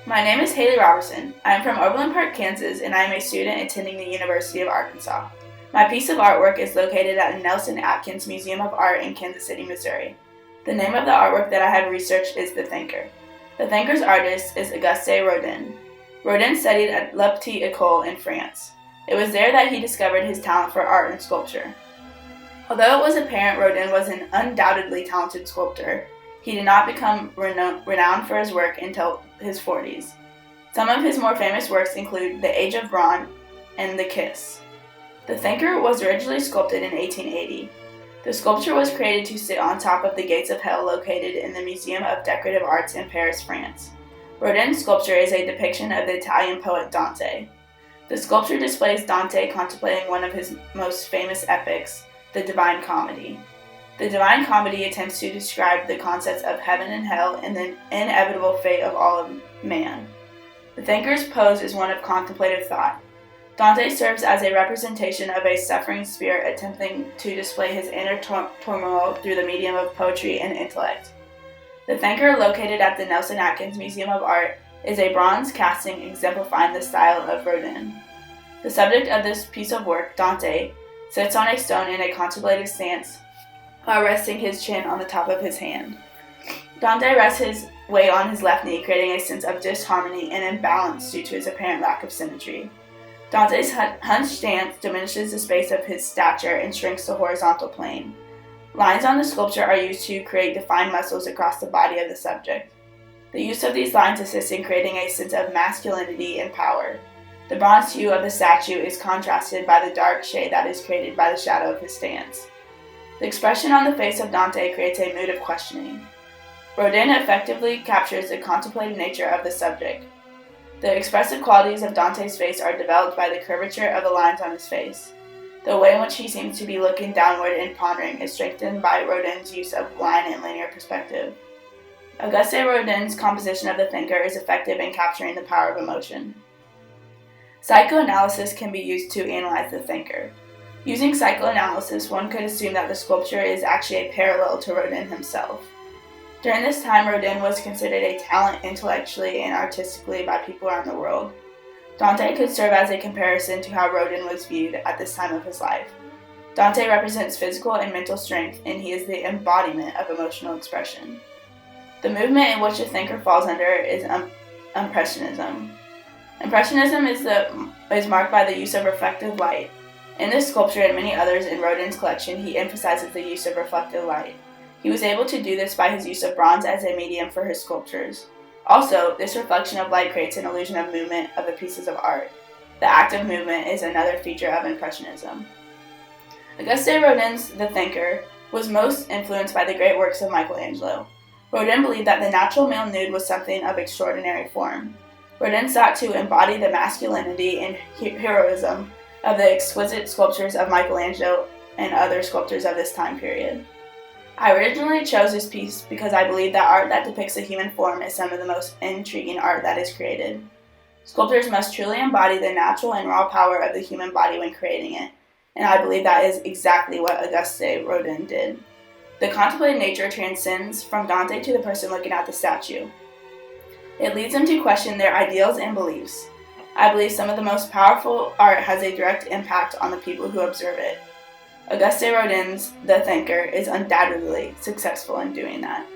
My name is Hailey Roberson. I am from Overland Park, Kansas, and I am a student attending the University of Arkansas. My piece of artwork is located at the Nelson Atkins Museum of Art in Kansas City, Missouri. The name of the artwork that I have researched is The Thinker. The Thinker's artist is Auguste Rodin. Rodin studied at La Petite École in France. It was there that he discovered his talent for art and sculpture. Although it was apparent Rodin was an undoubtedly talented sculptor, he did not become renowned for his work until his 40s. Some of his more famous works include The Age of Bronze and The Kiss. The Thinker was originally sculpted in 1880. The sculpture was created to sit on top of the gates of hell located in the Museum of Decorative Arts in Paris, France. Rodin's sculpture is a depiction of the Italian poet Dante. The sculpture displays Dante contemplating one of his most famous epics, the Divine Comedy. The Divine Comedy attempts to describe the concepts of heaven and hell and the inevitable fate of all of man. The Thinker's pose is one of contemplative thought. Dante serves as a representation of a suffering spirit attempting to display his inner turmoil through the medium of poetry and intellect. The Thinker, located at the Nelson Atkins Museum of Art, is a bronze casting exemplifying the style of Rodin. The subject of this piece of work, Dante, sits on a stone in a contemplative stance while resting his chin on the top of his hand. Dante rests his weight on his left knee, creating a sense of disharmony and imbalance due to his apparent lack of symmetry. Dante's hunched stance diminishes the space of his stature and shrinks the horizontal plane. Lines on the sculpture are used to create defined muscles across the body of the subject. The use of these lines assists in creating a sense of masculinity and power. The bronze hue of the statue is contrasted by the dark shade that is created by the shadow of his stance. The expression on the face of Dante creates a mood of questioning. Rodin effectively captures the contemplative nature of the subject. The expressive qualities of Dante's face are developed by the curvature of the lines on his face. The way in which he seems to be looking downward and pondering is strengthened by Rodin's use of line and linear perspective. Auguste Rodin's composition of The Thinker is effective in capturing the power of emotion. Psychoanalysis can be used to analyze The Thinker. Using psychoanalysis, one could assume that the sculpture is actually a parallel to Rodin himself. During this time, Rodin was considered a talent intellectually and artistically by people around the world. Dante could serve as a comparison to how Rodin was viewed at this time of his life. Dante represents physical and mental strength, and he is the embodiment of emotional expression. The movement in which The Thinker falls under is Impressionism. Impressionism is marked by the use of reflective light. In this sculpture and many others in Rodin's collection, he emphasizes the use of reflective light. He was able to do this by his use of bronze as a medium for his sculptures. Also, this reflection of light creates an illusion of movement of the pieces of art. The act of movement is another feature of Impressionism. Auguste Rodin's The Thinker was most influenced by the great works of Michelangelo. Rodin believed that the natural male nude was something of extraordinary form. Rodin sought to embody the masculinity and heroism of the exquisite sculptures of Michelangelo and other sculptors of this time period. I originally chose this piece because I believe that art that depicts the human form is some of the most intriguing art that is created. Sculptors must truly embody the natural and raw power of the human body when creating it, and I believe that is exactly what Auguste Rodin did. The contemplative nature transcends from Dante to the person looking at the statue. It leads them to question their ideals and beliefs. I believe some of the most powerful art has a direct impact on the people who observe it. Auguste Rodin's The Thinker is undoubtedly successful in doing that.